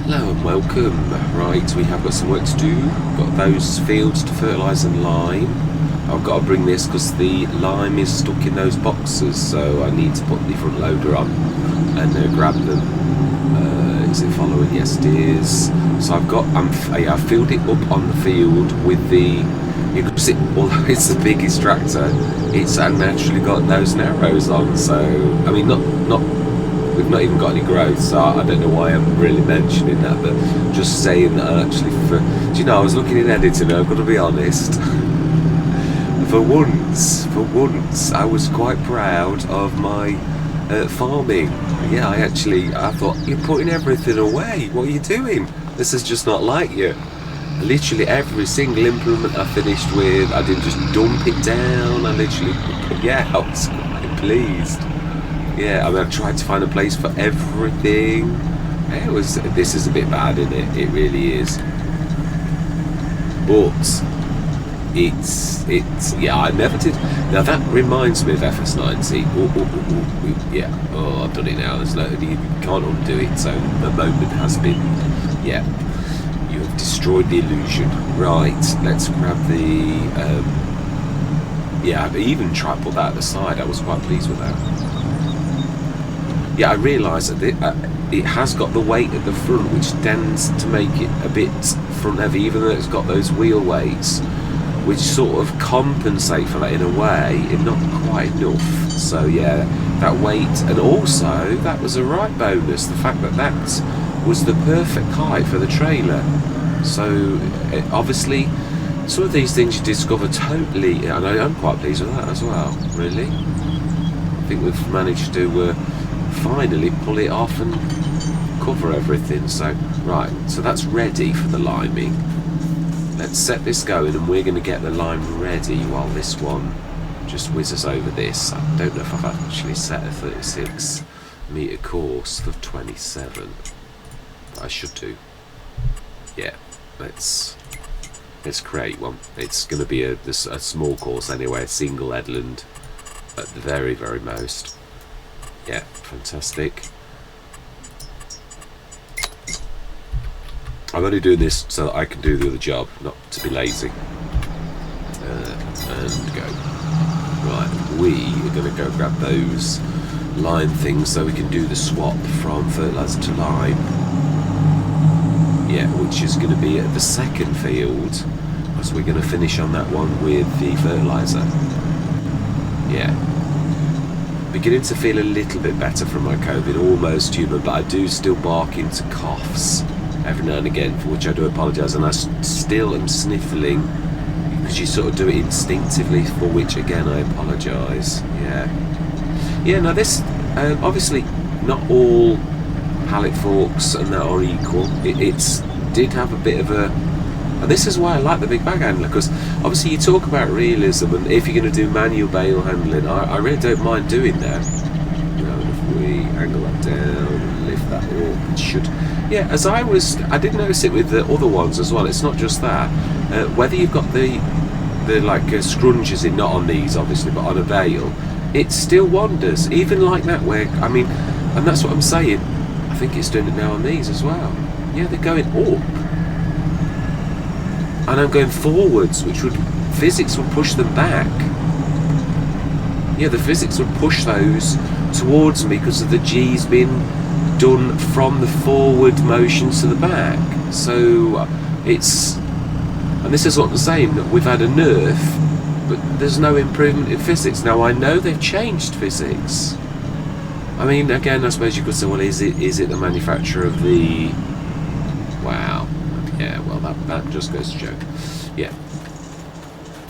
Hello and welcome. Right, we have got some work to do. Got those fields to fertilise and lime. I've got to bring this because the lime is stuck in those boxes, so I need to put the front loader on and grab them. Is it following? Yes, it is. So I've filled it up on the field with the. You can see, although it's the biggest tractor, it's naturally got those narrows on. So I mean, not. We've not even got any growth, so I don't know why I'm really mentioning that, but just saying that actually do you know, I was looking in editing, I've got to be honest. For once, I was quite proud of my farming. Yeah, I thought, you're putting everything away, what are you doing? This is just not like you. Literally every single implement I finished with, I didn't just dump it down, I was quite pleased. Yeah, I mean, I've tried to find a place for everything. This is a bit bad, isn't it? It really is. But yeah, I never did. Now that reminds me of FS90. I've done it now. You can't undo it. So the moment has been. Yeah, you have destroyed the illusion. Right, let's grab the. I even tried to put that at the side. I was quite pleased with that. Yeah, I realise that it has got the weight at the front, which tends to make it a bit front heavy, even though it's got those wheel weights, which sort of compensate for that in a way, if not quite enough. So yeah, that weight, and also that was a right bonus, the fact that was the perfect height for the trailer. So obviously, some of these things you discover totally, and I'm quite pleased with that as well, really. I think we've managed to finally pull it off and cover everything. So right, so that's ready for the liming. Let's set this going, and we're going to get the lime ready while this one just whizzes over this. I don't know if I've actually set a 36 metre course for 27, but I should do. Yeah, let's create one. It's going to be a small course anyway, a single headland at the very, very most. Yeah, fantastic. I'm only doing this so that I can do the other job, not to be lazy. And go. Right, we are going to go grab those lime things so we can do the swap from fertiliser to lime. Yeah, which is going to be at the second field, because we're going to finish on that one with the fertiliser. Yeah. Beginning to feel a little bit better from my COVID, almost human, but I do still bark into coughs every now and again, for which I do apologise, and I still am sniffling because you sort of do it instinctively, for which again I apologise. Yeah, now this obviously not all pallet forks and that are equal. It's did have a bit of a. And this is why I like the big bag handler, because obviously you talk about realism, and if you're going to do manual bale handling, I really don't mind doing that. You know, if we angle that down and lift that up, it should. Yeah, I did notice it with the other ones as well. It's not just that. Whether you've got the scrunches in, not on these obviously, but on a bale, it still wanders. Even like that, where I mean, and that's what I'm saying. I think it's doing it now on these as well. Yeah, they're going up. And I'm going forwards, which physics would push them back. Yeah, the physics would push those towards me because of the G's being done from the forward motions to the back. So it's, and this is what I'm saying, that we've had a nerf, but there's no improvement in physics. Now I know they've changed physics. I mean, again, I suppose you could say, well, is it the manufacturer of the? Wow. Yeah, well, that just goes to show. Yeah.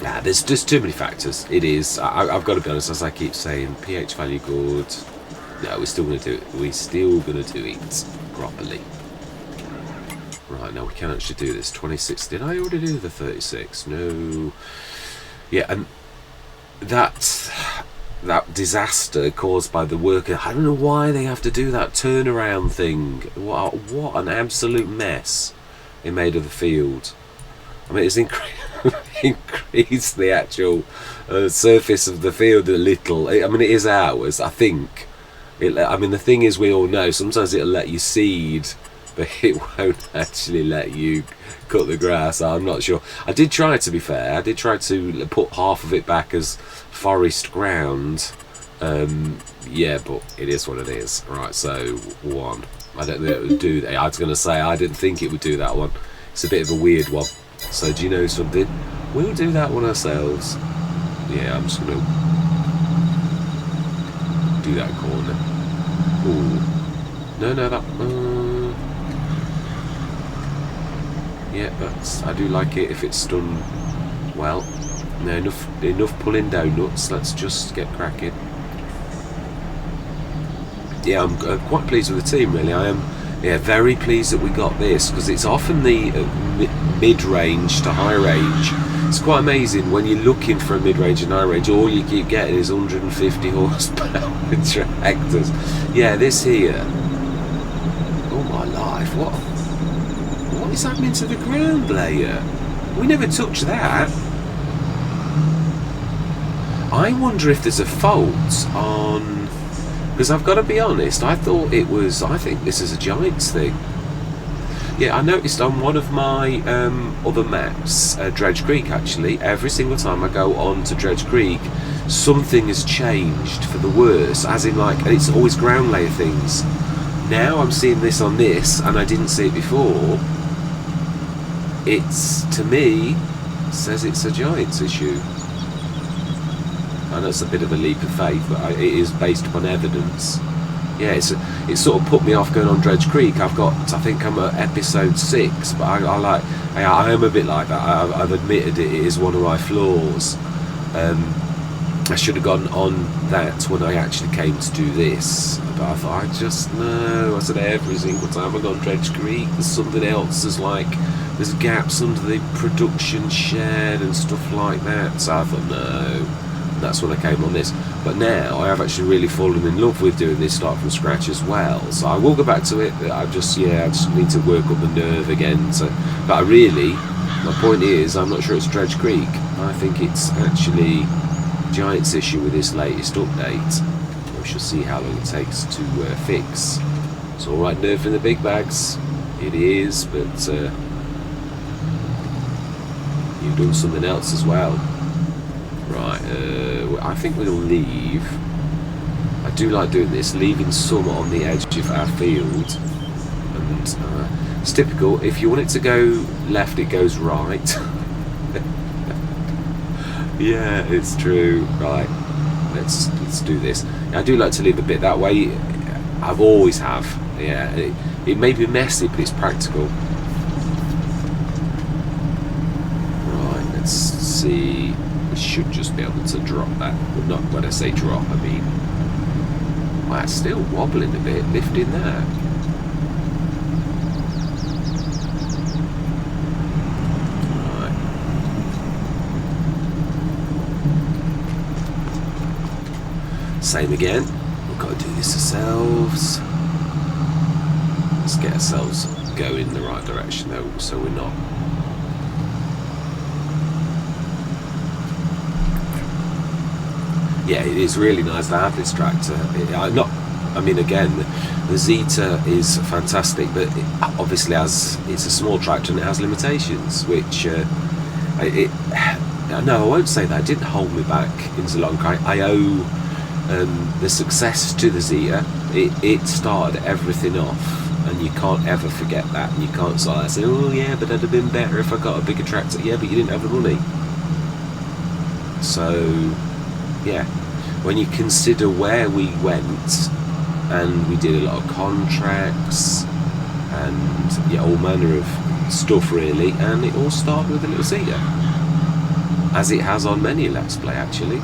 Nah, there's just too many factors. It is. I've got to be honest, as I keep saying, pH value good. No, we're still going to do it. We're still going to do it properly. Right, now we can actually do this. 26. Did I already do the 36? No. Yeah, and that disaster caused by the worker. I don't know why they have to do that turnaround thing. What an absolute mess it made of the field. I mean, it's increased the actual surface of the field a little. I mean, it is ours, I think. I mean, the thing is, we all know sometimes it'll let you seed but it won't actually let you cut the grass. I'm not sure. I did try, to be fair. I did try to put half of it back as forest ground. Yeah, but it is what it is. Right, so 1. I don't think it would do that. I was going to say, I didn't think it would do that one. It's a bit of a weird one. So do you know something? We'll do that one ourselves. Yeah, I'm just going to do that corner. Ooh. No, that... yeah, but I do like it if it's done well. No, enough pulling donuts. Let's just get cracking. Yeah, I'm quite pleased with the team, really. I am, yeah, very pleased that we got this, because it's often the mid-range to high-range. It's quite amazing when you're looking for a mid-range and high-range, all you keep getting is 150 horsepower tractors. Yeah, this here. Oh my life, what is happening to the ground layer? We never touched that. I wonder if there's a fault on... Because I've got to be honest, I think this is a Giants thing. Yeah, I noticed on one of my other maps, Dredge Creek actually, every single time I go on to Dredge Creek, something has changed for the worse, as in like, it's always ground layer things. Now I'm seeing this on this, and I didn't see it before. It's, to me, says it's a Giants issue. I know it's a bit of a leap of faith, but it is based upon evidence. Yeah, it's sort of put me off going on Dredge Creek. I think I'm at episode 6, but I am a bit like that. I've admitted it is one of my flaws. I should have gone on that when I actually came to do this, but I thought I said every single time I go on Dredge Creek, there's something else. There's gaps under the production shed and stuff like that. So I thought no. That's when I came on this, but now I have actually really fallen in love with doing this start from scratch as well, so I will go back to it. I just need to work up the nerve again, but my point is, I'm not sure it's Dredge Creek. I think it's actually Giants issue with this latest update. We shall see how long it takes to fix. It's alright nerfing the big bags, it is, but you've done something else as well. Right, I think we'll leave. I do like doing this, leaving some on the edge of our field. And it's typical, if you want it to go left, it goes right. Yeah, it's true. Right, let's do this. I do like to leave a bit that way. I've always have. Yeah, it may be messy, but it's practical. Right, let's see. We should just be able to drop that. Well, not when I say drop, I mean... Wow, it's still wobbling a bit, lifting that. Right. Same again. We've got to do this ourselves. Let's get ourselves going in the right direction though, so we're not... Yeah, it is really nice to have this tractor. Again, the Zeta is fantastic, but obviously it's a small tractor and it has limitations, which no, I won't say that. It didn't hold me back in so long. I owe the success to the Zeta. It started everything off, and you can't ever forget that. And you can't say, oh yeah, but it'd have been better if I got a bigger tractor. Yeah, but you didn't have the money. So, yeah, when you consider where we went, and we did a lot of contracts, and yeah, all manner of stuff really, and it all started with a little Zeta, as it has on many Let's Play actually.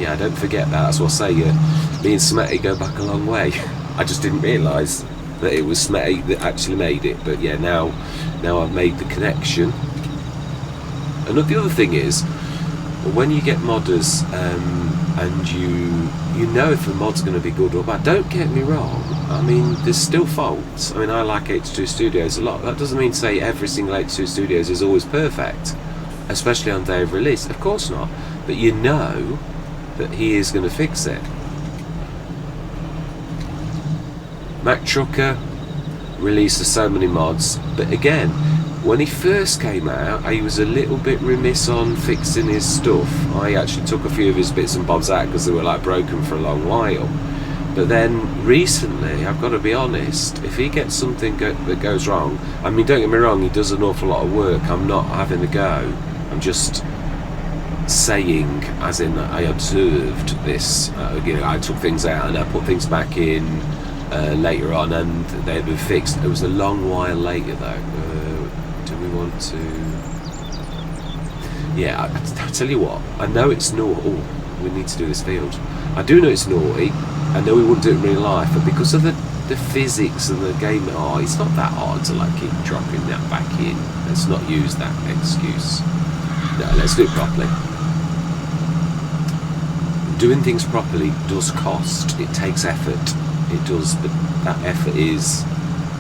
Yeah, don't forget that. That's what I say, me and Smetty go back a long way. I just didn't realise that it was Smetty that actually made it, but yeah, now I've made the connection. And the other thing is, when you get modders and you know if a mod's going to be good or bad, don't get me wrong, I mean, there's still faults. I mean, I like H2 Studios a lot. That doesn't mean to say every single H2 Studios is always perfect, especially on day of release. Of course not. But you know that he is going to fix it. Mac Trucker, release of so many mods. But again, when he first came out, he was a little bit remiss on fixing his stuff. I actually took a few of his bits and bobs out because they were like broken for a long while. But then recently, I've got to be honest, if he gets something that goes wrong, I mean, don't get me wrong, he does an awful lot of work. I'm not having a go. I'm just saying, as in I observed this. I took things out and I put things back in later on, and they'd been fixed. It was a long while later, though. Do we want to? Yeah, I tell you what. I know it's naughty. Oh, we need to do this field. I do know it's naughty. I know we wouldn't do it in real life, but because of the physics and the game, it's not that hard to like keep dropping that back in. Let's not use that excuse. No, let's do it properly. Doing things properly does cost. It takes effort. It does, but that effort is,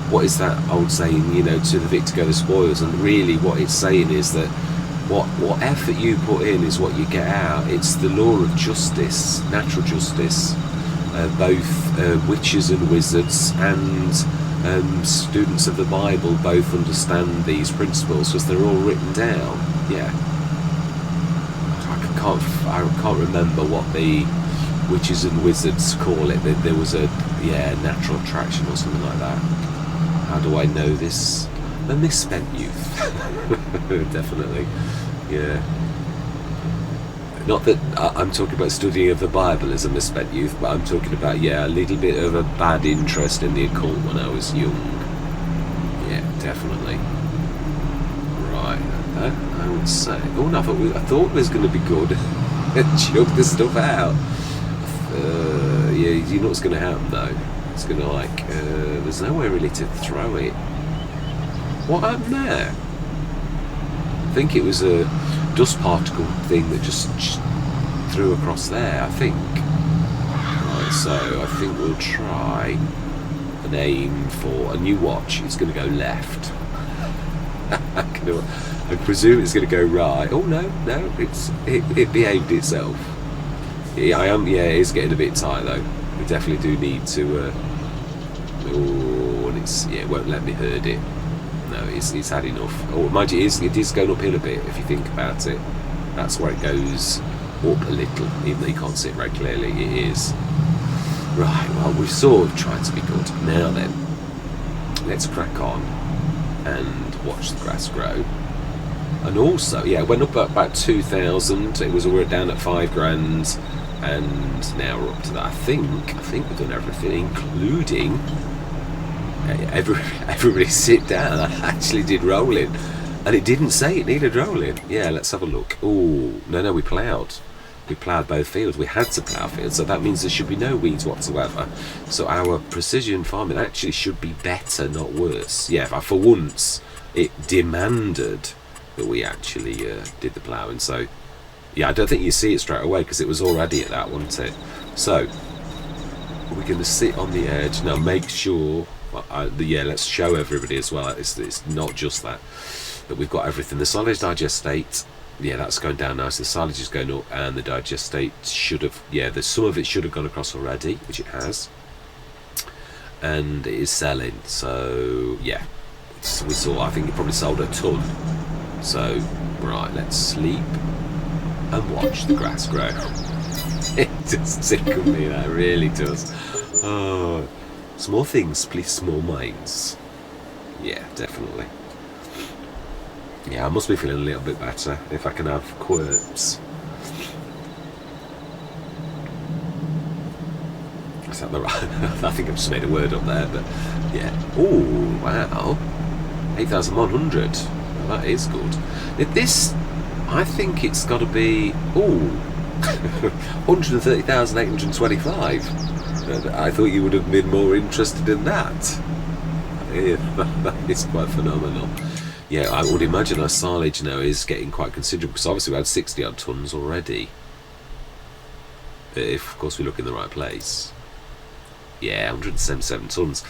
what is that old saying? To the victor go the spoils. And really, what it's saying is that what effort you put in is what you get out. It's the law of justice, natural justice. Both witches and wizards and students of the Bible both understand these principles because they're all written down. Yeah, I can't remember what the witches and wizards call it. There was a natural attraction or something like that. How do I know this? A misspent youth. Definitely. Yeah. Not that I'm talking about studying of the Bible as a misspent youth, but I'm talking about, a little bit of a bad interest in the occult when I was young. Yeah, definitely. Right, I would say. Oh no, I thought it was going to be good. Chuck this stuff out. You know what's going to happen though? It's going to there's nowhere really to throw it. What happened there? I think it was a dust particle thing that just threw across there, I think. Right, so I think we'll try and aim for a new watch. It's going to go left. I presume it's going to go right. Oh no, it behaved itself. It is getting a bit tight though. We definitely do need to. It won't let me herd it. No, it's had enough. Oh, mind you, it is going uphill a bit if you think about it. That's where it goes up a little, even though you can't see it very clearly. It is. Right, well, we've sort of tried to be good. Now then, let's crack on and watch the grass grow. And also, it went up at about 2,000. We were down at 5 grand, and now we're up to that. I think we've done everything, including. Everybody sit down. I actually did rolling, and it didn't say it needed rolling. Yeah, let's have a look. Oh no, we ploughed both fields. We had to plough fields, so that means there should be no weeds whatsoever. So our precision farming actually should be better, not worse. Yeah, for once it demanded that we actually did the ploughing. So I don't think you see it straight away because it was already at that, wasn't it? So we're going to sit on the edge now. Make sure. Let's show everybody as well. It's not just that we've got everything. The silage digest state, that's going down nice. The silage is going up, and the digest state should have. There's some of it should have gone across already, which it has, and it is selling. So I think it probably sold a ton. So right, let's sleep and watch the grass grow. It does tickle me. That really does. Oh. Small things, please, small minds. Yeah, definitely. Yeah, I must be feeling a little bit better if I can have quirks. Is that the right? I think I've just made a word up there, but yeah. Oh, wow. 8,100. Well, that is good. This, I think it's got to be, 130,825. I thought you would have been more interested in that. Yeah, that is quite phenomenal. Yeah, I would imagine our silage now is getting quite considerable because obviously we had 60 odd tonnes already. If, of course, we look in the right place. Yeah, 177 tonnes.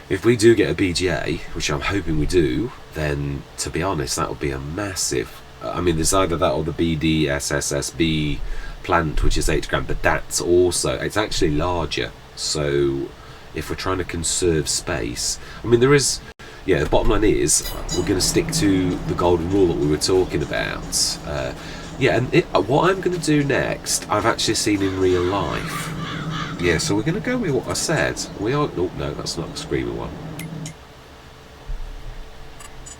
If we do get a BGA, which I'm hoping we do, then, to be honest, that would be a massive... I mean, there's either that or the BDSSSB plant, which is 8 grand, but that's also... It's actually larger. So, if we're trying to conserve space. I mean, there is, yeah, the bottom line is we're going to stick to the golden rule that we were talking about. Yeah, and what I'm going to do next, I've actually seen in real life. Yeah, so we're going to go with what I said. We are, oh no, that's not the screaming one.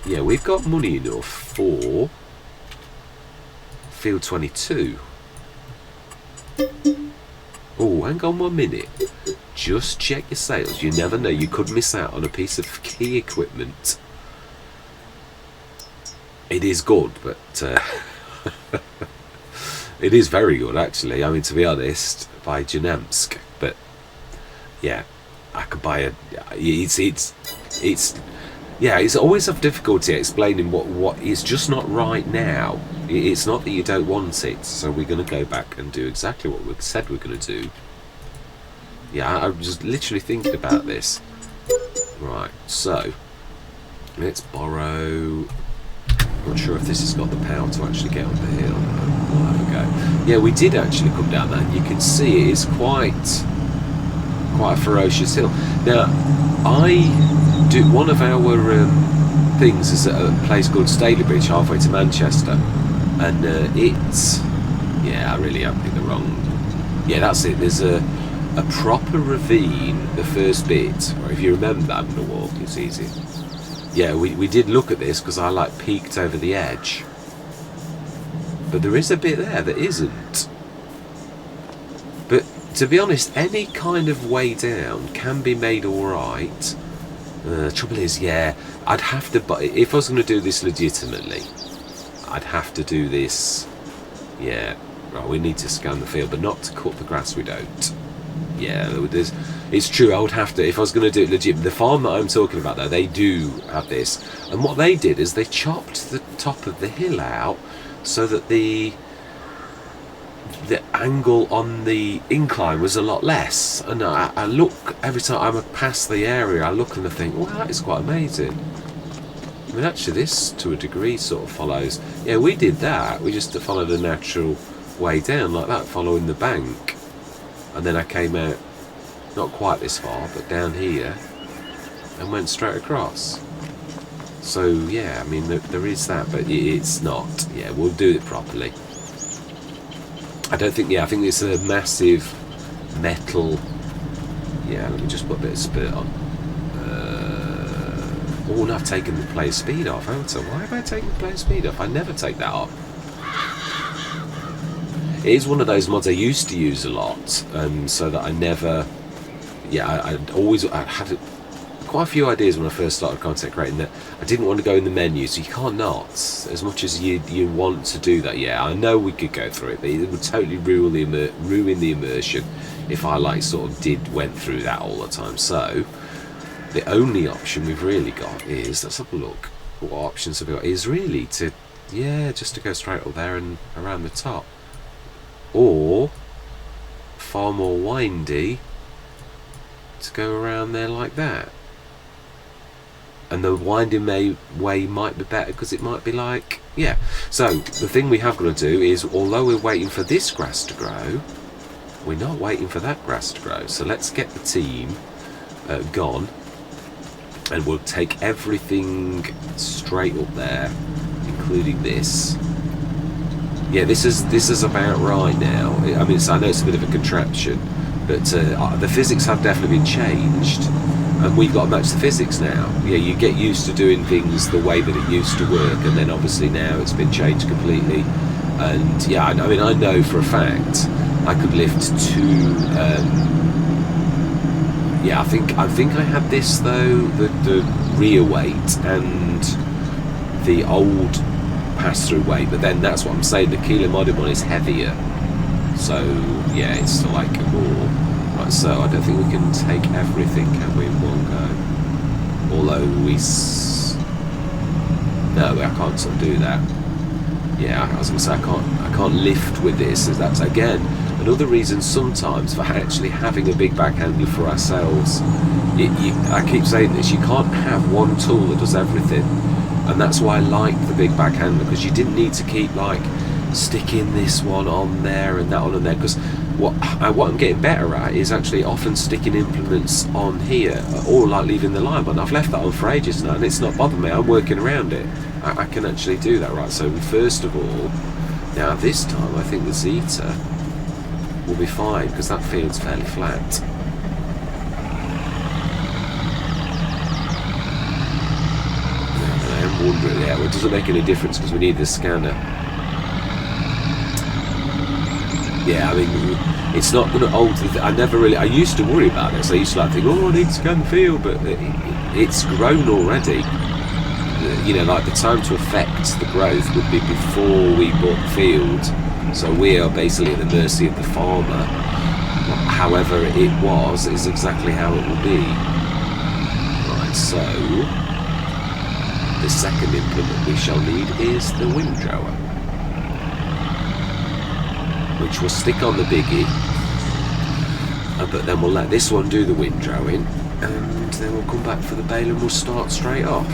Yeah, we've got money enough for field 22. Oh, hang on 1 minute. Just check your sales. You never know, you could miss out on a piece of key equipment. It is good, but it is very good actually. I mean, to be honest, by Janamsk. But yeah, I could buy a. Yeah, it's always have difficulty explaining what is just not right now. It's not that you don't want it, so we're going to go back and do exactly what we said we're going to do. Yeah, I'm just literally thinking about this. Right, so let's borrow. I'm not sure if this has got the power to actually get up the hill. We'll have a go. Yeah, we did actually come down that, and you can see it is quite a ferocious hill. Now, I do one of our things is at a place called Stalybridge, halfway to Manchester, and it's, yeah, I really am in the wrong. Yeah, that's it. There's a proper ravine, the first bit, or if you remember that, I'm going to walk, it's easy. Yeah, we did look at this because I like peeked over the edge, but there is a bit there that isn't. But to be honest, any kind of way down can be made alright. The trouble is, yeah, I'd have to, but if I was going to do this legitimately, I'd have to do this, yeah, right, we need to scan the field, but not to cut the grass, we don't. Yeah, it's true, I would have to, if I was going to do it legit. The farm that I'm talking about though, they do have this, and what they did is they chopped the top of the hill out so that the angle on the incline was a lot less. And I look, every time I pass the area, I look and I think, well, that is quite amazing. I mean, actually this to a degree sort of follows, yeah, we did that, we just followed a natural way down like that, following the bank. And then I came out, not quite this far, but down here, and went straight across. So yeah, I mean, there is that, but it's not. Yeah, we'll do it properly. I don't think, yeah, I think it's a massive metal. Yeah, let me just put a bit of spirit on. Oh, and I've taken the player speed off, haven't I? Why have I taken the player speed off? I never take that off. It is one of those mods I used to use a lot, so that I never, yeah, I had quite a few ideas when I first started content creating that I didn't want to go in the menu, so you can't not, as much as you want to do that. Yeah, I know we could go through it, but it would totally ruin the immersion if I went through that all the time. So the only option we've really got is, let's have a look, what options have we got, is really to, yeah, just to go straight up there and around the top. Or far more windy to go around there like that, and the winding way might be better because it might be like, yeah. So the thing we have got to do is, although we're waiting for this grass to grow, we're not waiting for that grass to grow. So let's get the team gone, and we'll take everything straight up there, including this. Yeah, this is about right now. I mean, I know it's a bit of a contraption, but the physics have definitely been changed, and we've got to match the physics now. Yeah, you get used to doing things the way that it used to work, and then obviously now it's been changed completely. And yeah, I mean, I know for a fact I could lift two. Yeah, I think I had this though, the rear weight and the old pass-through weight, but then that's what I'm saying, the kilo modded one is heavier, so yeah, it's like more. Right, so I don't think we can take everything, can we, in one go? Although no, I can't sort of do that. Yeah, I was going to say I can't lift with this. That's again another reason sometimes for actually having a big back handle for ourselves. I keep saying this, you can't have one tool that does everything. And that's why I like the big back handle, because you didn't need to keep like sticking this one on there and that one on there, because what I'm getting better at is actually often sticking implements on here, or like leaving the line on. I've left that on for ages now, and it's not bothering me. I'm working around it. I can actually do that, right? So first of all, now this time I think the Zeta will be fine because that field's fairly flat. I'm wondering, yeah, well, it doesn't make any difference because we need the scanner. Yeah, I mean, it's not going to alter. I used to worry about this. I used to like think, oh, I need to scan the field, but it's grown already. You know, like the time to affect the growth would be before we bought the field. So we are basically at the mercy of the farmer. However it was, is exactly how it will be. Right, so the second implement we shall need is the windrower, which will stick on the biggie, but then we'll let this one do the windrowing, and then we'll come back for the bale and we'll start straight off.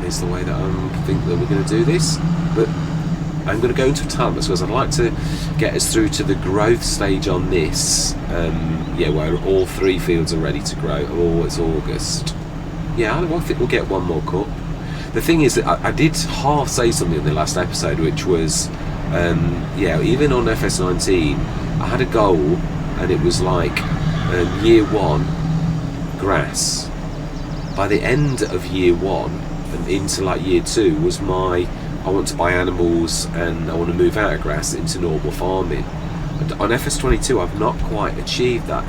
Is the way that I think that we're going to do this. But I'm going to go into time because I'd like to get us through to the growth stage on this, where all 3 fields are ready to grow. Oh, it's August. Yeah, I think we'll get one more cut. The thing is that I did half say something in the last episode, which was, even on FS19, I had a goal, and it was like year 1 grass. By the end of year 1 and into like year 2 was I want to buy animals and I want to move out of grass into normal farming. And on FS22 I've not quite achieved that.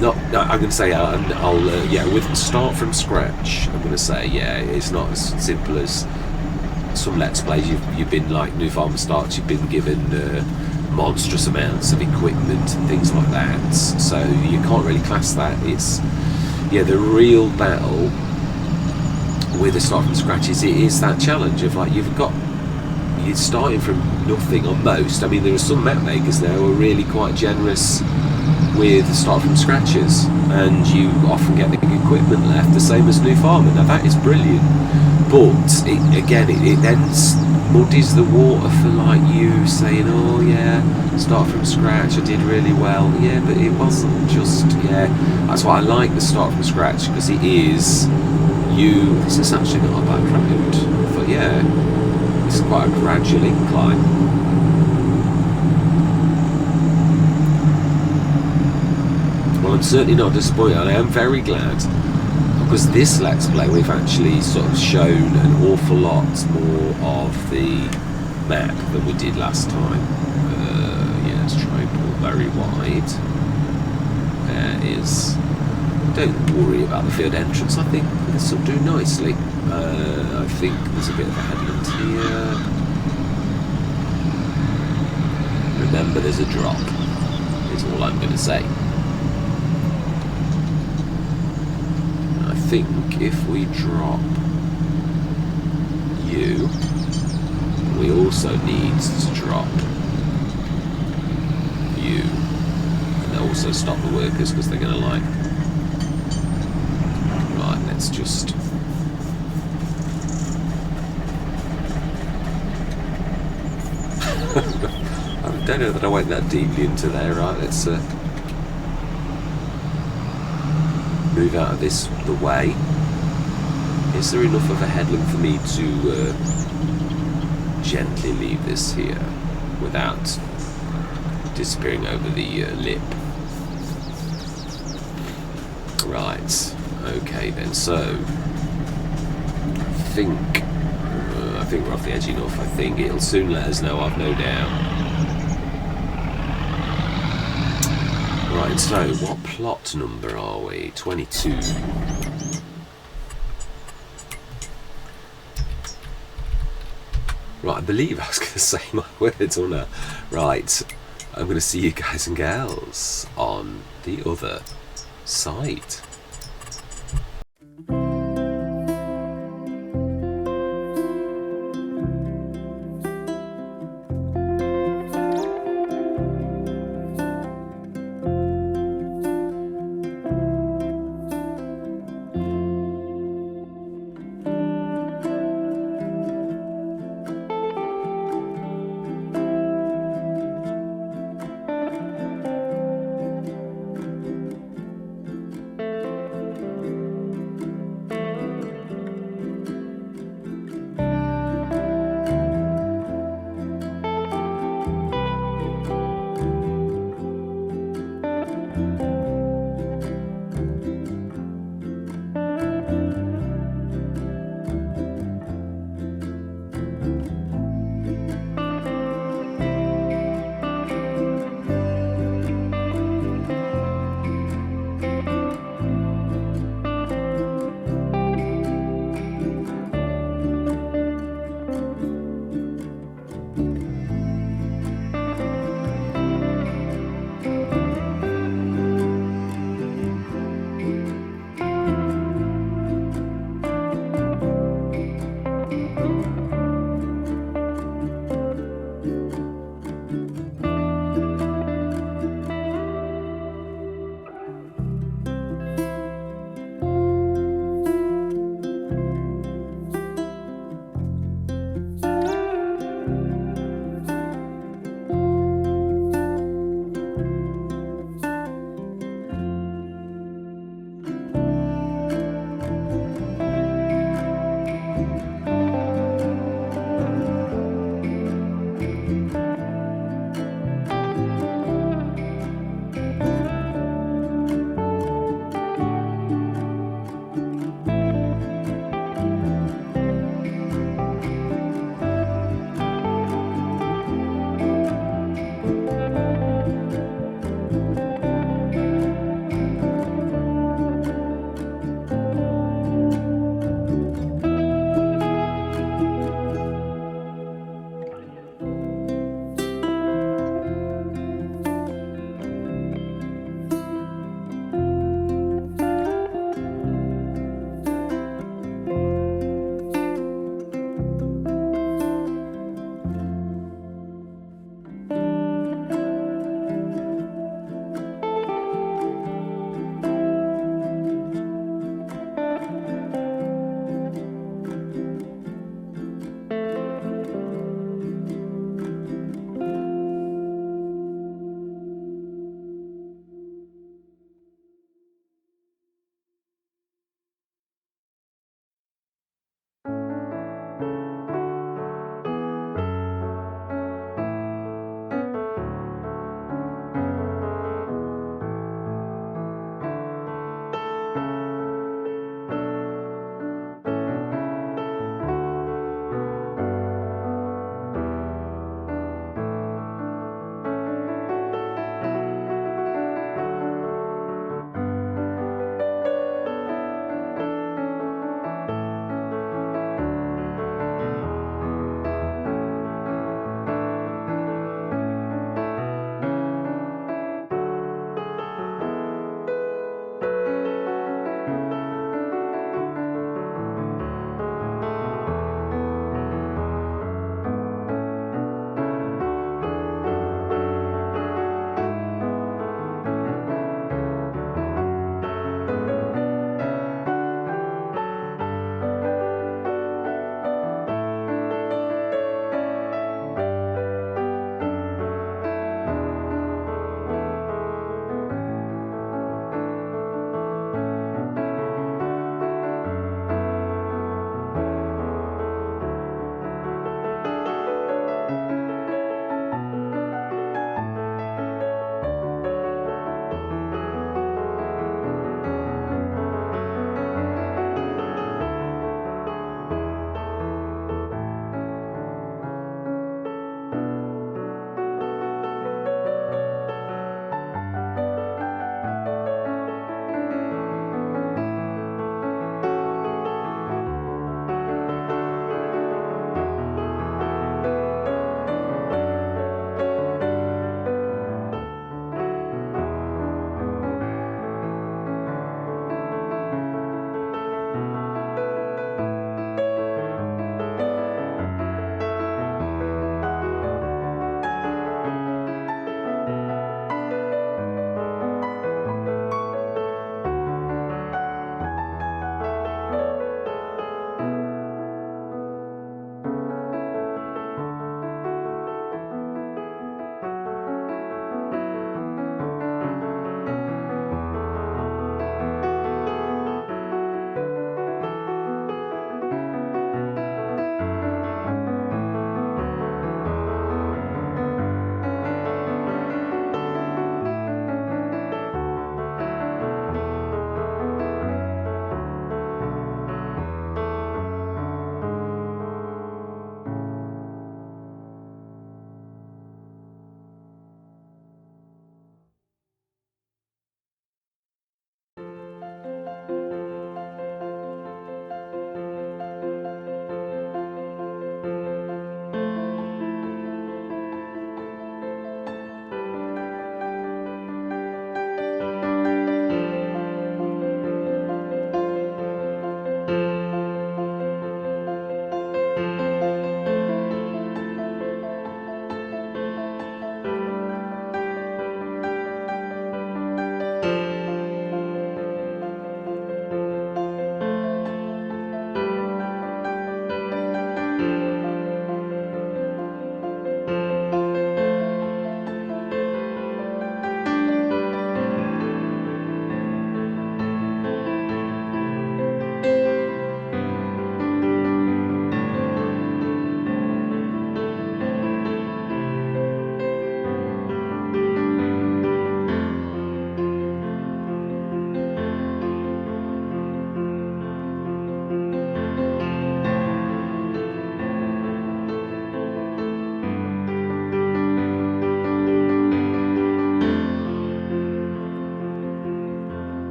No, I'm going to say with start from scratch. I'm going to say it's not as simple as some Let's Plays. You've been like New Farmer Starts. You've been given monstrous amounts of equipment and things like that. So you can't really class that. It's the real battle with the start from scratch is that challenge of like you're starting from nothing on most. I mean, there are some map makers now who are really quite generous with start from scratches, and you often get the equipment left the same as New Farmer. Now that is brilliant, but it then muddies the water for like you saying, oh yeah, start from scratch, I did really well. Yeah, but it wasn't just, that's why I like the start from scratch, because it is this is actually not a bad road, but it's quite a gradual incline. Well, I'm certainly not disappointed, and I am very glad, because this Let's Play we've actually sort of shown an awful lot more of the map than we did last time. Let's try and pull very wide. Don't worry about the field entrance. I think this will do nicely. I think there's a bit of a headland here. Remember, there's a drop, is all I'm going to say. I think if we drop you, we also need to drop you, and also stop the workers because they're going to like. Right, let's just. I don't know that I went that deeply into there. Right, let's move out of the way. Is there enough of a headland for me to gently leave this here without disappearing over the lip? Right, okay then, so I think we're off the edge enough. I think it'll soon let us know, I've no doubt. Right, so what plot number are we? 22. Right, I believe I was going to say my words, or not. Right, I'm going to see you guys and gals on the other side.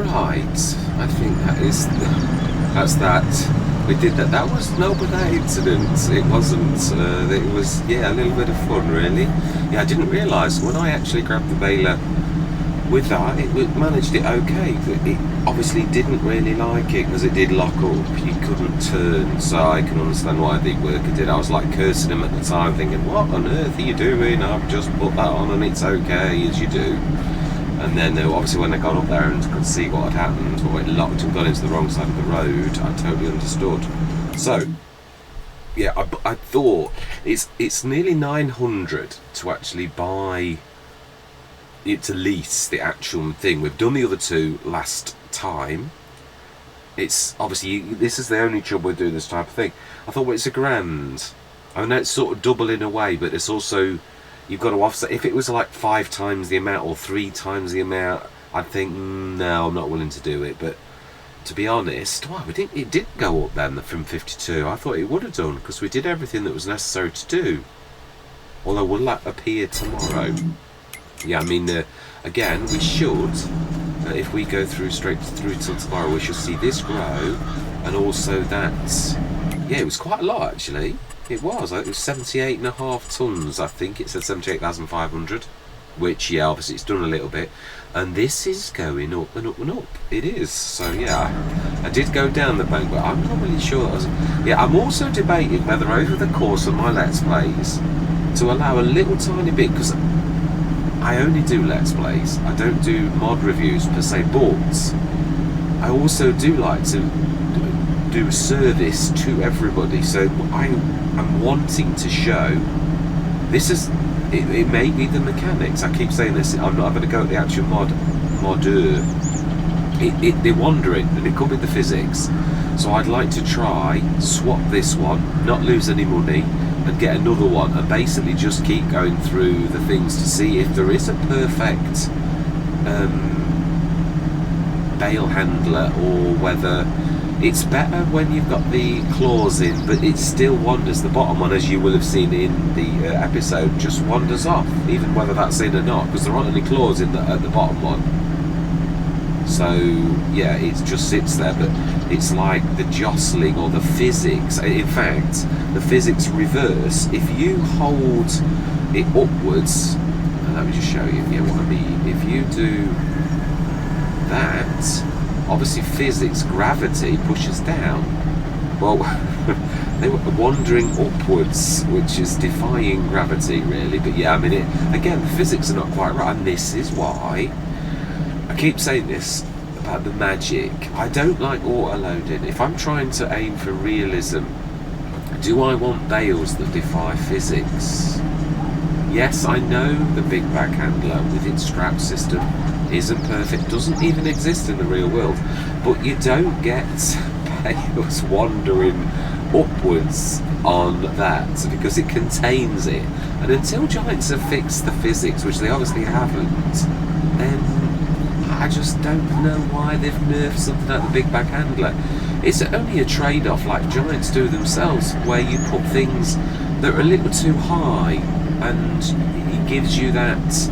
Right, I think that's that. We did that. That was not with that incident. It wasn't. It was, yeah, a little bit of fun, really. Yeah, I didn't realise when I actually grabbed the baler with that, it managed it okay. But it obviously didn't really like it because it did lock up. You couldn't turn, so I can understand why the worker did. I was like cursing him at the time, thinking, "What on earth are you doing? I've just put that on and it's okay," as you do. And then obviously when I got up there and could see what had happened, or it locked and got into the wrong side of the road, I totally understood. So, yeah, I thought it's nearly 900 to actually buy it, to lease the actual thing. We've done the other two last time. It's obviously, this is the only job we're doing this type of thing. I thought, well, it's £1,000. I know it's sort of double in a way, but it's also, you've got to offset. If it was like 5 times the amount or 3 times the amount, I'd think, no, I'm not willing to do it. But to be honest, well, it did go up then from 52. I thought it would have done, because we did everything that was necessary to do. Although, will that appear tomorrow? Yeah, I mean, again, we should, if we go straight through till tomorrow, we should see this grow, and also that, yeah, it was quite a lot actually. It was 78.5 tonnes, I think. It said 78,500, which, yeah, obviously it's done a little bit. And this is going up and up and up. It is. So, yeah, I did go down the bank, but I'm not really sure. Yeah, I'm also debating whether over the course of my Let's Plays to allow a little tiny bit, because I only do Let's Plays. I don't do mod reviews per se, but I also do like to do a service to everybody. So I'm wanting to show, this is, it may be the mechanics. I keep saying this, I'm not going to go at the actual modder. They're wandering, and it could be the physics. So I'd like to try, swap this one, not lose any money, and get another one, and basically just keep going through the things to see if there is a perfect bale handler, or whether it's better when you've got the claws in, but it still wanders. The bottom one, as you will have seen in the episode, just wanders off, even whether that's in or not, because there aren't any claws in at the bottom one. So yeah, it just sits there, but it's like the jostling or the physics. In fact, the physics reverse. If you hold it upwards, let me just show you what I mean. If you do that, obviously physics, gravity pushes down. Well, they were wandering upwards, which is defying gravity, really. But yeah, I mean, again, the physics are not quite right, and this is why I keep saying this about the magic. I don't like auto-loading. If I'm trying to aim for realism, do I want bales that defy physics? Yes, I know the big back handler with its strap system isn't perfect, doesn't even exist in the real world, but you don't get bales wandering upwards on that, because it contains it. And until Giants have fixed the physics, which they obviously haven't, then I just don't know why they've nerfed something like the big back handler. It's only a trade-off, like Giants do themselves, where you put things that are a little too high, and it gives you that,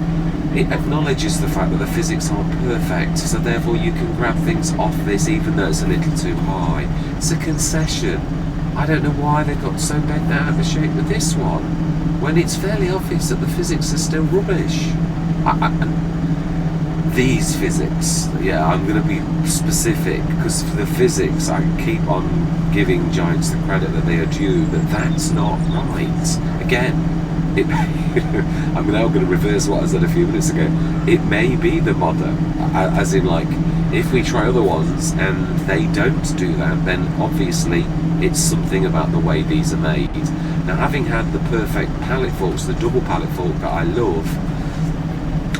it acknowledges the fact that the physics aren't perfect, so therefore you can grab things off this even though it's a little too high. It's a concession. I don't know why they've got so bent out of the shape with this one, when it's fairly obvious that the physics are still rubbish. These physics, yeah, I'm going to be specific, because for the physics I keep on giving Giants the credit that they are due, but that's not right. Again, I'm now going to reverse what I said a few minutes ago. It may be the modder, as in, like, if we try other ones and they don't do that, then obviously it's something about the way these are made. Now, having had the perfect pallet forks, the double pallet fork that I love,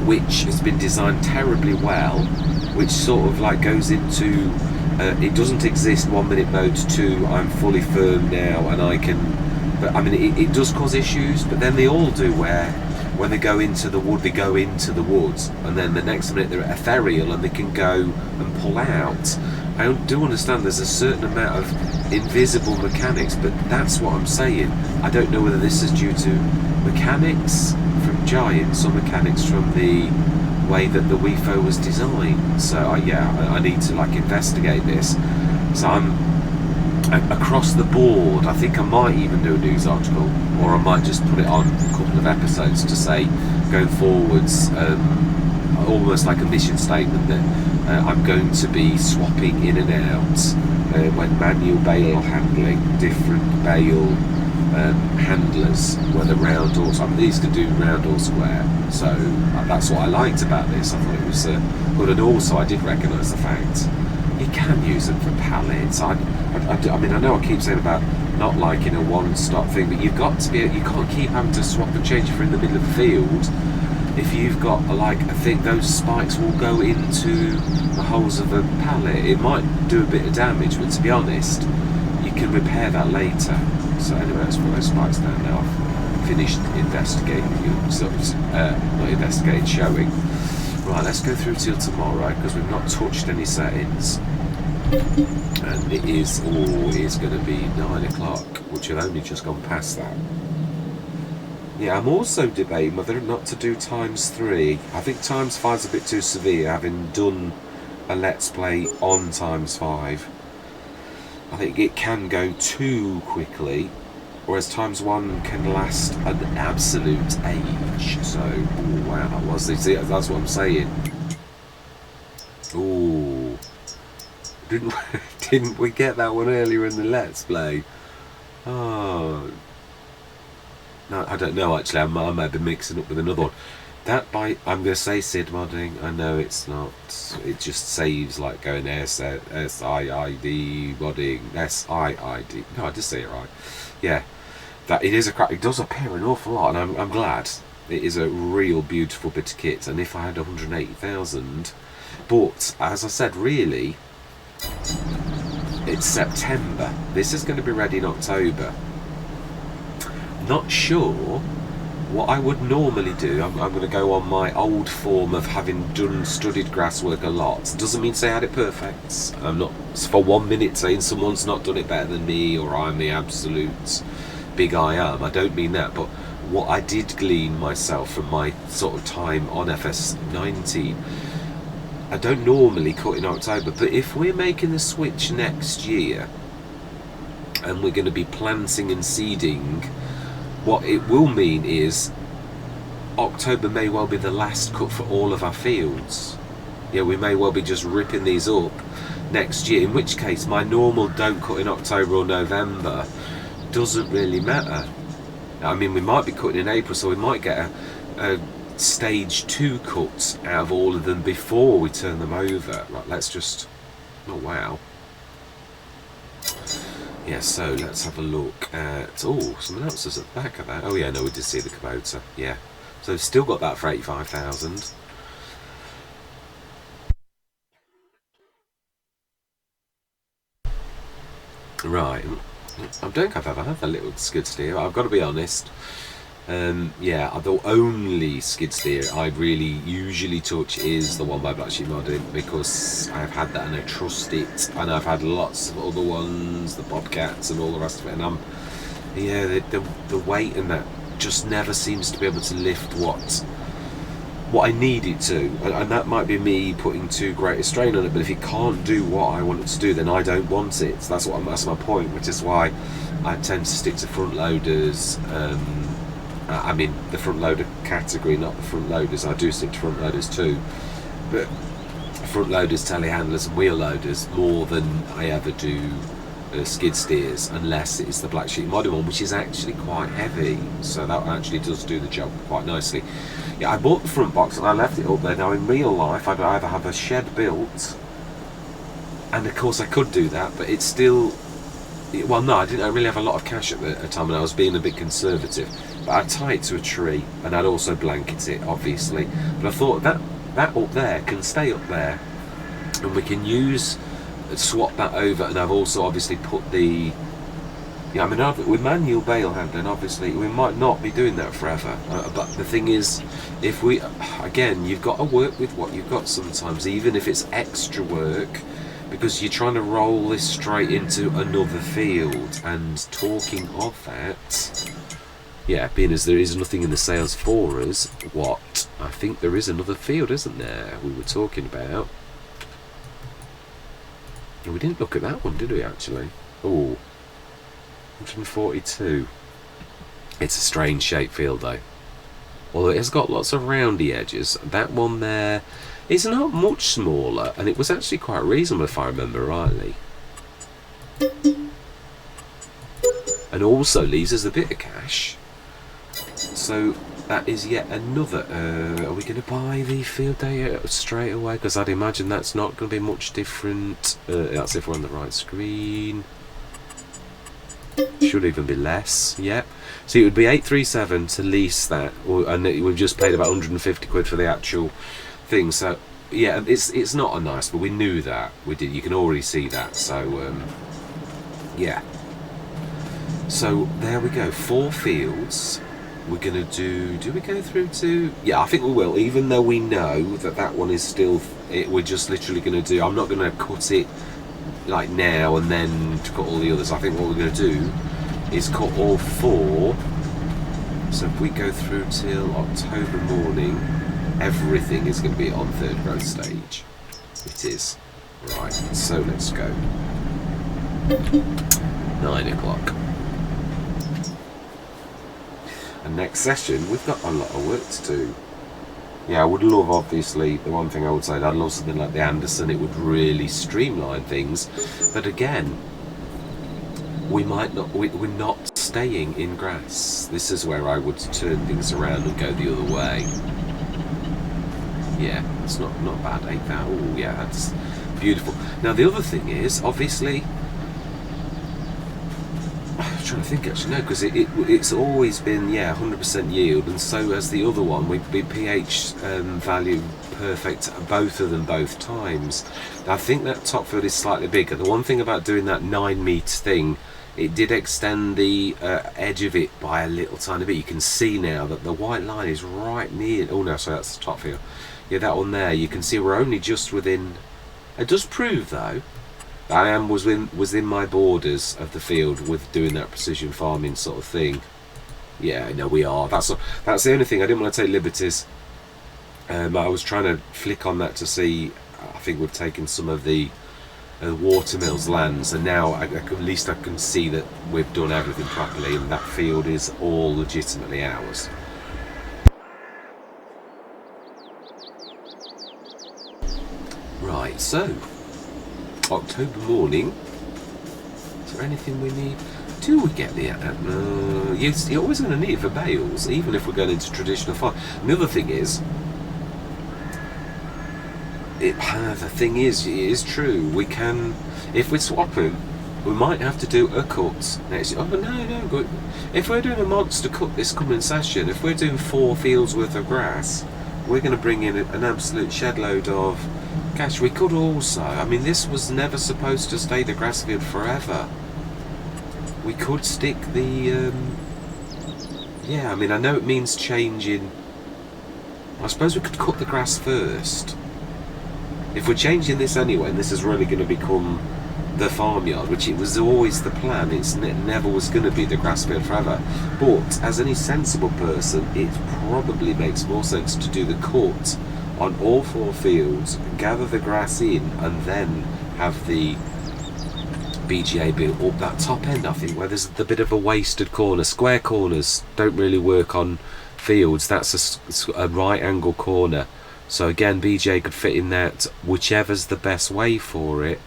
which has been designed terribly well, which sort of like goes into, it doesn't exist 1 minute mode to I'm fully firm now and I can, but I mean it does cause issues, but then they all do, where when they go into the wood, they go into the woods, and then the next minute they're ethereal and they can go and pull out. I do understand there's a certain amount of invisible mechanics, but that's what I'm saying. I don't know whether this is due to mechanics from Giants or mechanics from the way that the WIFO was designed. So I need to like investigate this. So I'm across the board. I think I might even do a news article, or I might just put it on a couple of episodes to say going forwards, almost like a mission statement that I'm going to be swapping in and out when manual bale handling different bale handlers, whether round or these could do round or square. So that's what I liked about this. I thought it was good, and also I did recognise the fact you can use them for pallets. I mean, I know I keep saying about not liking a one-stop thing, but you've got to be. You can't keep having to swap and change if you're in the middle of the field. If you've got like a thing, those spikes will go into the holes of a pallet. It might do a bit of damage, but to be honest, you can repair that later. So anyway, let's put those spikes down now. I've finished investigating, not investigating, showing. Right, let's go through till tomorrow, because we've not touched any settings. And it is always going to be 9 o'clock, which I've only just gone past that. Yeah, I'm also debating whether or not to do ×3. I think ×5 is a bit too severe, having done a Let's Play on ×5. I think it can go too quickly, whereas ×1 can last an absolute age. So, ooh, wow, that was, see, that's what I'm saying. Ooh, didn't we get that one earlier in the Let's Play? Oh, no, I don't know actually. I might be mixing up with another one. That by, I'm going to say SID modding. I know it's not. It just saves like going SIID modding. SIID. No, I just say it right. Yeah, that it is a crap. It does appear an awful lot, and I'm glad. It is a real beautiful bit of kit. And if I had 180,000, but as I said, really, it's September. This is going to be ready in October. Not sure what I would normally do. I'm going to go on my old form of having studied grasswork a lot. Doesn't mean to say I had it perfect. I'm not for 1 minute saying someone's not done it better than me, or I'm the absolute big I am. I don't mean that, but what I did glean myself from my sort of time on FS19, I don't normally cut in October, but if we're making the switch next year and we're going to be planting and seeding, what it will mean is October may well be the last cut for all of our fields. Yeah, we may well be just ripping these up next year, in which case my normal don't cut in October or November doesn't really matter. I mean, we might be cutting in April, so we might get a stage 2 cut out of all of them before we turn them over. Right, let's just, oh wow. Yeah, so let's have a look at, oh, someone else is at the back of that. Oh yeah, no, we did see the Kubota, yeah. So we've still got that for 85,000. Right, I don't think I've ever had that little skid steer, I've got to be honest. Yeah, the only skid steer I really usually touch is the one by Black Sheep Modding, because I've had that and I trust it, and I've had lots of other ones, the Bobcats and all the rest of it, and yeah, the weight and that just never seems to be able to lift what I need it to, and that might be me putting too great a strain on it, but if it can't do what I want it to do, then I don't want it. So that's my point, which is why I tend to stick to front loaders. I mean the front loader category, not the front loaders. I do stick to front loaders too, but front loaders, telehandlers and wheel loaders more than I ever do skid steers, unless it's the Black Sheep Modding one, which is actually quite heavy, so that actually does do the job quite nicely. Yeah, I bought the front box and I left it up there. Now in real life I'd either have a shed built, and of course I could do that, but it's still, well no, I didn't really have a lot of cash at the time and I was being a bit conservative, but I'd tie it to a tree and I'd also blanket it obviously, but I thought that up there can stay up there and we can swap that over. And I've also obviously put the, yeah, I mean with manual bale handling obviously we might not be doing that forever, but the thing is, if we, again, you've got to work with what you've got sometimes, even if it's extra work, because you're trying to roll this straight into another field. And talking of that, yeah, being as there is nothing in the sales for us, what I think there is another field, isn't there, we were talking about. And we didn't look at that one, did we, actually? Oh, 142. It's a strange shaped field, though. Although it has got lots of roundy edges. That one there is not much smaller, and it was actually quite reasonable, if I remember rightly. And also leaves us a bit of cash. So that is yet another. Are we going to buy the field day straight away? Because I'd imagine that's not going to be much different. That's if we're on the right screen. Should even be less. Yep. So it would be 837 to lease that, and we've just paid about 150 quid for the actual thing. So yeah, it's not a nice, but we knew that. We did. You can already see that. So yeah. So there we go. 4 fields. We're going to do we go through to... Yeah, I think we will, even though we know that that one is still... we're just literally going to do... I'm not going to cut it like now and then to cut all the others. I think what we're going to do is cut all 4. So if we go through till October morning, everything is going to be on third growth stage. It is. Right, so let's go. 9 o'clock. And next session, we've got a lot of work to do. Yeah, I would love, obviously, the one thing I would say, I'd love something like the Anderson. It would really streamline things. But again, we might not. We're not staying in grass. This is where I would turn things around and go the other way. Yeah, it's not bad. 8,000. Oh yeah, that's beautiful. Now the other thing is, obviously, I'm trying to think actually, no, because it's always been 100% yield, and so as the other one, we'd be pH value perfect, both of them both times. I think that top field is slightly bigger. The one thing about doing that 9 metre thing, it did extend the edge of it by a little tiny bit. You can see now that the white line is right near. Oh no, sorry, that's the top field. Yeah, that one there. You can see we're only just within. It does prove though, I was in my borders of the field with doing that precision farming sort of thing. Yeah, no, we are. That's the only thing. I didn't want to take liberties. I was trying to flick on that to see. I think we've taken some of the watermills lands, and now at least I can see that we've done everything properly, and that field is all legitimately ours. Right, so October morning. Is there anything we need? Do we get the... you're always going to need it for bales, even if we're going into traditional farm. And the other thing is, it is true, we can, if we're swapping, we might have to do a cut next year. Oh, but no, if we're doing a monster cut this coming session, if we're doing 4 fields worth of grass, we're going to bring in an absolute shed load of cash. We could also, I mean, this was never supposed to stay the grass field forever. We could stick the I mean, I know it means changing. I suppose we could cut the grass first. If we're changing this anyway, and this is really going to become the farmyard, which it was always the plan, it never was going to be the grass field forever. But as any sensible person, it probably makes more sense to do the cut on all 4 fields, gather the grass in, and then have the BGA built up that top end, I think, where there's the bit of a wasted corner. Square corners don't really work on fields. That's a right angle corner. So again, BJ could fit in that, whichever's the best way for it.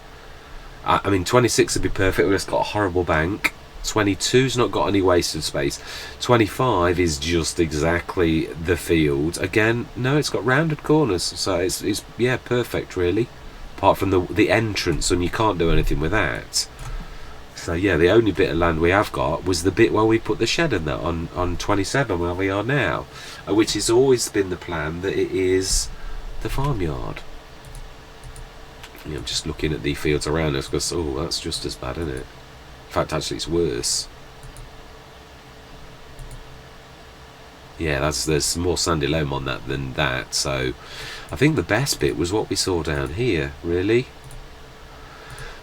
I mean, 26 would be perfect. It's got a horrible bank. 22's not got any wasted space. 25 is just exactly the field. Again, no, it's got rounded corners, so it's perfect really. Apart from the entrance, and you can't do anything with that. So yeah, the only bit of land we have got was the bit where we put the shed in that on 27, where we are now, which has always been the plan, that it is the farmyard. Yeah, I'm just looking at the fields around us because, oh, that's just as bad, isn't it? In fact, actually, it's worse. Yeah, there's more sandy loam on that than that. So I think the best bit was what we saw down here, really.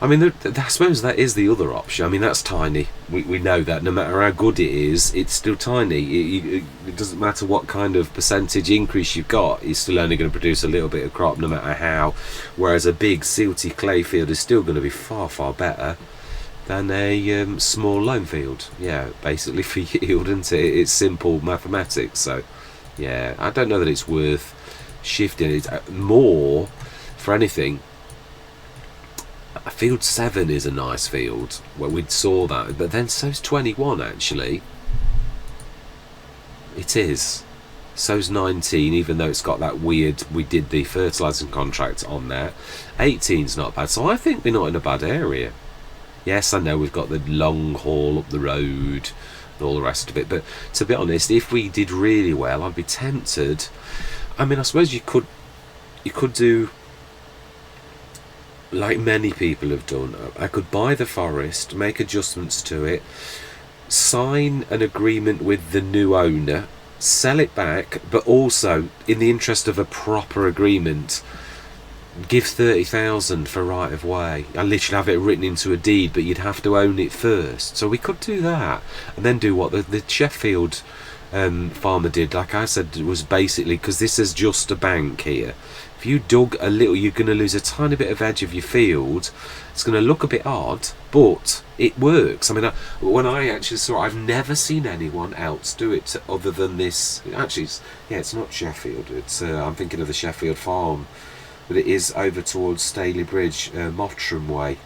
I mean, I suppose that is the other option. I mean, that's tiny. We know that no matter how good it is, it's still tiny. It doesn't matter what kind of percentage increase you've got, it's still only going to produce a little bit of crop no matter how. Whereas a big silty clay field is still going to be far, far better than a small loam field. Yeah, basically for yield, isn't it? It's simple mathematics. So, yeah, I don't know that it's worth shifting it more for anything. Field 7 is a nice field where we saw that, but then so's 21 actually. It is. So's 19, even though it's got that weird, we did the fertilising contract on there. 18's not bad, so I think we're not in a bad area. Yes, I know we've got the long haul up the road and all the rest of it, but to be honest, if we did really well, I'd be tempted. I mean, I suppose you could do like many people have done. I could buy the forest, make adjustments to it, sign an agreement with the new owner, sell it back, but also, in the interest of a proper agreement, give 30,000 for right of way. I literally have it written into a deed, but you'd have to own it first. So we could do that, and then do what the Sheffield farmer did. Like I said, it was basically, because this is just a bank here. If you dug a little, you're going to lose a tiny bit of edge of your field. It's going to look a bit odd, but it works. I mean, when I actually saw it, I've never seen anyone else do it other than this. Actually, it's not Sheffield. It's I'm thinking of the Sheffield farm, but it is over towards Staley Bridge, Mottram way,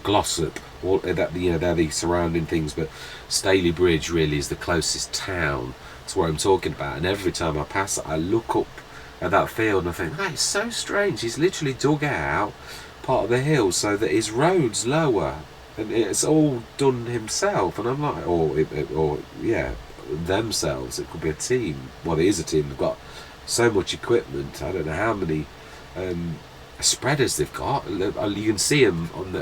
Glossop. All that, they're the surrounding things, but Staley Bridge really is the closest town to where I'm talking about. And every time I pass it, I look up at that field and I think, it's so strange. He's literally dug out part of the hill so that his road's lower, and it's all done himself. And I'm like, or themselves. It could be a team. Well, it is a team. They've got so much equipment. I don't know how many spreaders they've got. You can see them on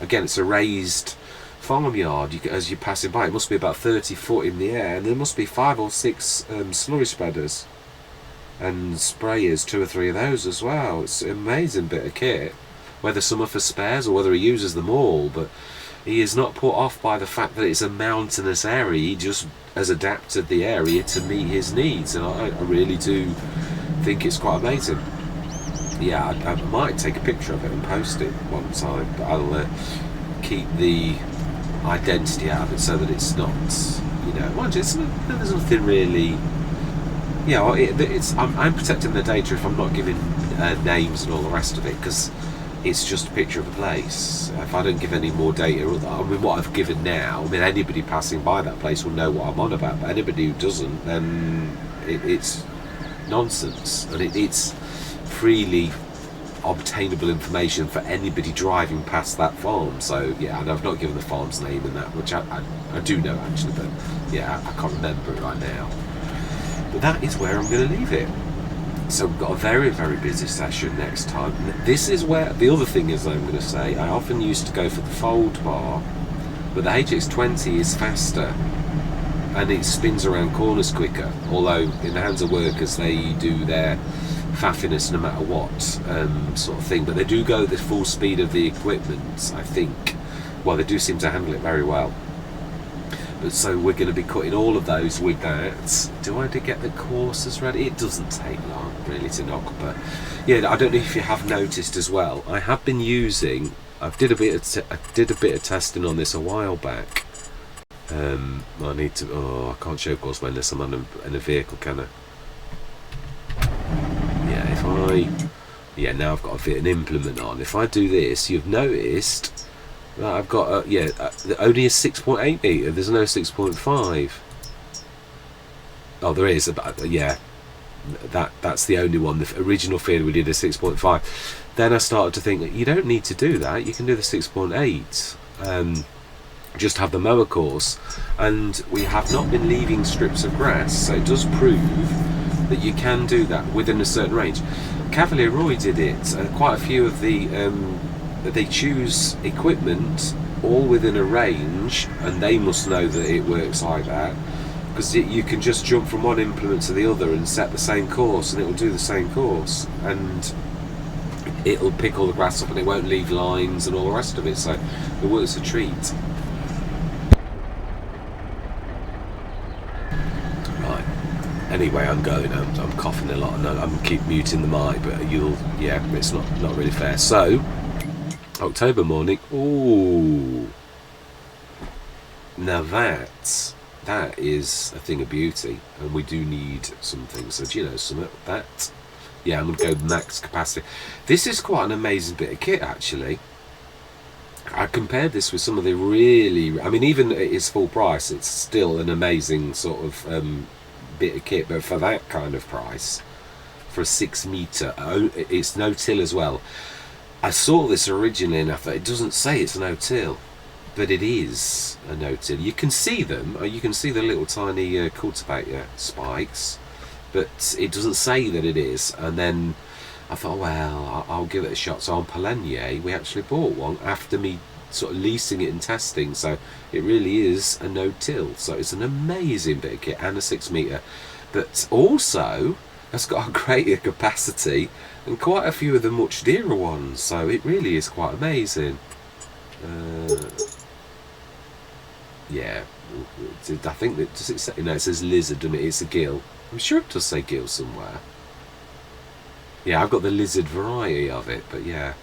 again, it's a raised farmyard. As you're passing by, it must be about 30 foot in the air, and there must be 5 or 6 slurry spreaders and sprayers, 2 or 3 of those as well. It's an amazing bit of kit, whether some are for spares or whether he uses them all, but he is not put off by the fact that it's a mountainous area. He just has adapted the area to meet his needs, and I really do think it's quite amazing. Yeah, I might take a picture of it and post it one time, but I'll keep the identity out of it so that it's not, there's nothing really. I'm protecting the data if I'm not giving names and all the rest of it, because it's just a picture of a place. If I don't give any more data, what I've given now, anybody passing by that place will know what I'm on about, but anybody who doesn't, then it's nonsense, and it's freely obtainable information for anybody driving past that farm. So yeah, and I've not given the farm's name in that, which I do know actually, but yeah, I can't remember it right now. But that is where I'm going to leave it. So we've got a very, very busy session next time. This is where the other thing is, I'm going to say, I often used to go for the fold bar, but the HX20 is faster and it spins around corners quicker, although in the hands of workers they do their faffiness no matter what sort of thing, but they do go the full speed of the equipment, I think. Well, they do seem to handle it very well. But so we're going to be cutting all of those with that. Do I get the courses ready? It doesn't take long really to knock, but yeah, I don't know if you have noticed as well, I have been using, I did a bit of testing on this a while back. I need to, I can't show course unless I'm in a vehicle, can I? Yeah, now I've got an implement on. If I do this, you've noticed that I've got only a 6.8 metre, there's no 6.5. Oh, there is, yeah, that's the only one. The original field we did a 6.5. Then I started to think that you don't need to do that, you can do the 6.8. Just have the mower course, and we have not been leaving strips of grass, so it does prove that you can do that within a certain range. Cavalier Roy did it. Quite a few of they choose equipment all within a range, and they must know that it works like that, because you can just jump from one implement to the other and set the same course, and it will do the same course. And it'll pick all the grass up and it won't leave lines and all the rest of it, so the work's a treat. Right, anyway, I'm going. I'm coughing a lot and I'm keep muting the mic, but it's not really fair. So October morning. Ooh, now that is a thing of beauty, and we do need something. So do you know something that? Yeah, I'm going to go max capacity. This is quite an amazing bit of kit, actually. I compared this with some of the really, I mean, even at its full price, it's still an amazing sort of bit of kit. But for that kind of price, for a 6 metre, it's no-till as well. I saw this originally and I thought, it doesn't say it's no-till, but it is a no-till. You can see them, you can see the little tiny cultivator spikes, but it doesn't say that it is. And then I thought, well, I'll give it a shot. So on Palenier, we actually bought one after me sort of leasing it and testing. So it really is a no-till. So it's an amazing bit of kit and a 6 metre, but also it's got a greater capacity and quite a few of the much dearer ones. So it really is quite amazing. Yeah, I think that, does it say, it says lizard, doesn't it? It's a gill. I'm sure it does say gill somewhere. Yeah, I've got the lizard variety of it, but yeah.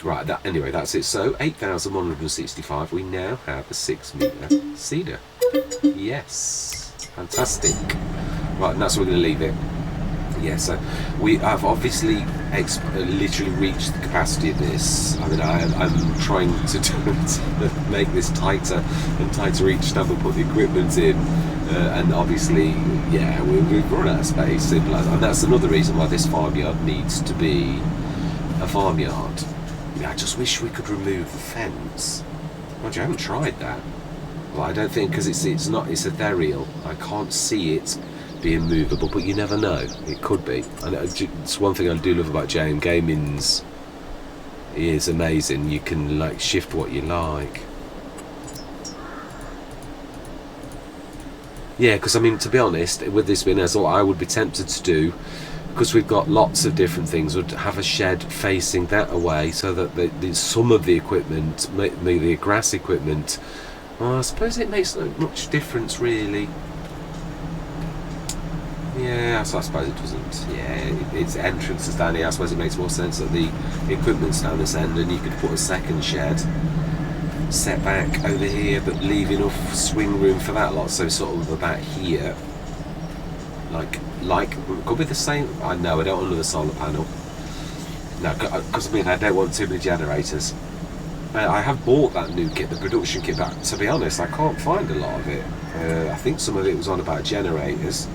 Right, anyway, that's it. So 8,165. We now have a 6 metre cedar. Yes, fantastic. Right, and that's where we're going to leave it. Yeah, so we have obviously literally reached the capacity of this. I mean, I'm trying to make this tighter and tighter each time we put the equipment in. And obviously, yeah, we've run out of space. Simple as, and that's another reason why this farmyard needs to be a farmyard. Yeah, I just wish we could remove the fence. Mind you, I haven't tried that. Well, I don't think, because it's ethereal. I can't see it being movable, but you never know. It could be. And it's one thing I do love about JM Gaming's. It is amazing. You can like shift what you like. Yeah, because I mean, to be honest, with this being as what I would be tempted to do, because we've got lots of different things, would have a shed facing that away, so that some of the equipment, maybe the grass equipment, well, I suppose it makes not much difference really. Yeah, so I suppose it doesn't. Yeah, its entrance is down here. I suppose it makes more sense that the equipment's down this end, and you could put a second shed set back over here, but leave enough swing room for that lot. So sort of about here, like it could be the same. I know I don't want another solar panel. No, because I mean I don't want too many generators. I have bought that new kit, the production kit, but to be honest, I can't find a lot of it. I think some of it was on about generators.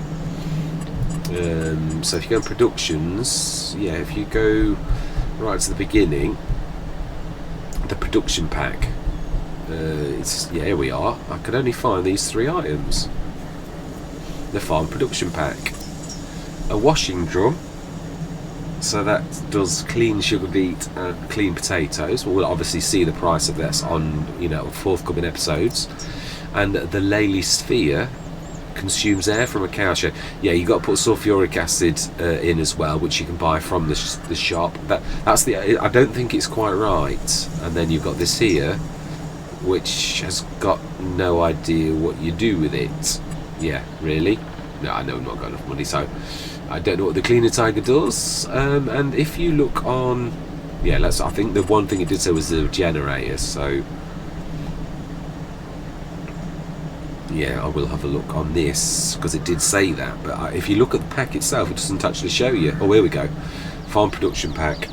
So if you go in productions, yeah, if you go right to the beginning, the production pack, yeah, here we are. I could only find these 3 items. The farm production pack, a washing drum, so that does clean sugar beet and clean potatoes. We'll obviously see the price of this on forthcoming episodes. And the Lely sphere consumes air from a cow shed. Yeah, you got to put sulfuric acid in as well, which you can buy from the shop. That's I don't think it's quite right. And then you've got this here, which has got no idea what you do with it. Yeah, really? No, I know I've not got enough money, so I don't know what the Cleaner Tiger does. And if you look on, yeah, I think the one thing it did say was the generator. So yeah, I will have a look on this because it did say that. But if you look at the pack itself, it doesn't actually show you. Oh, here we go, farm production pack.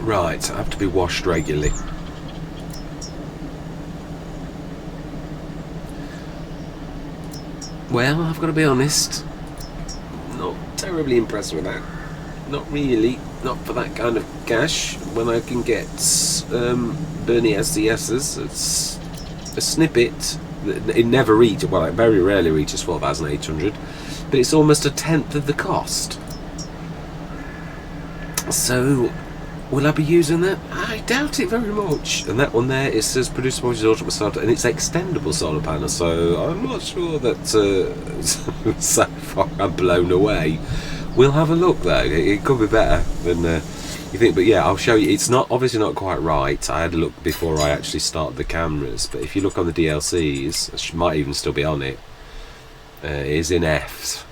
Right, I have to be washed regularly. Well, I've got to be honest, not terribly impressed with that. Not really, not for that kind of cash. When I can get Bernie SDS's, it's a snippet. It never reaches, well, it very rarely reaches 4,800, but it's almost a tenth of the cost. So, will I be using that? I doubt it very much. And that one there, it says produce more ultimate solar, and it's extendable solar panel. So I'm not sure that so far I'm blown away. We'll have a look though. It could be better than you think. But yeah, I'll show you. It's not obviously not quite right. I had a look before I actually started the cameras. But if you look on the DLCs, it might even still be on it. It is in F.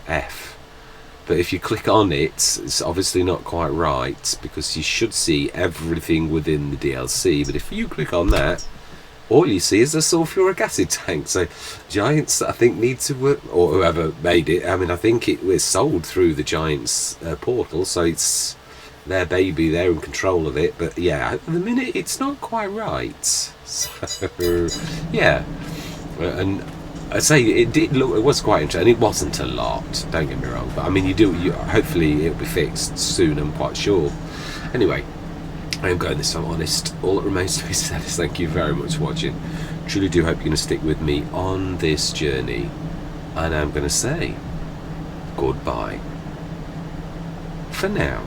But if you click on it, it's obviously not quite right, because you should see everything within the DLC. But if you click on that, all you see is a sulfuric acid tank. So Giants, I think, need to work, or whoever made it. I mean, I think it was sold through the Giants portal, so it's their baby. They're in control of it. But yeah, at the minute, it's not quite right. So yeah, and I say it did look. It was quite interesting. It wasn't a lot. Don't get me wrong, but I mean, hopefully, it'll be fixed soon. I'm quite sure. Anyway, I am going this time honest. All that remains to be said is thank you very much for watching. Truly do hope you're going to stick with me on this journey, and I'm going to say goodbye for now.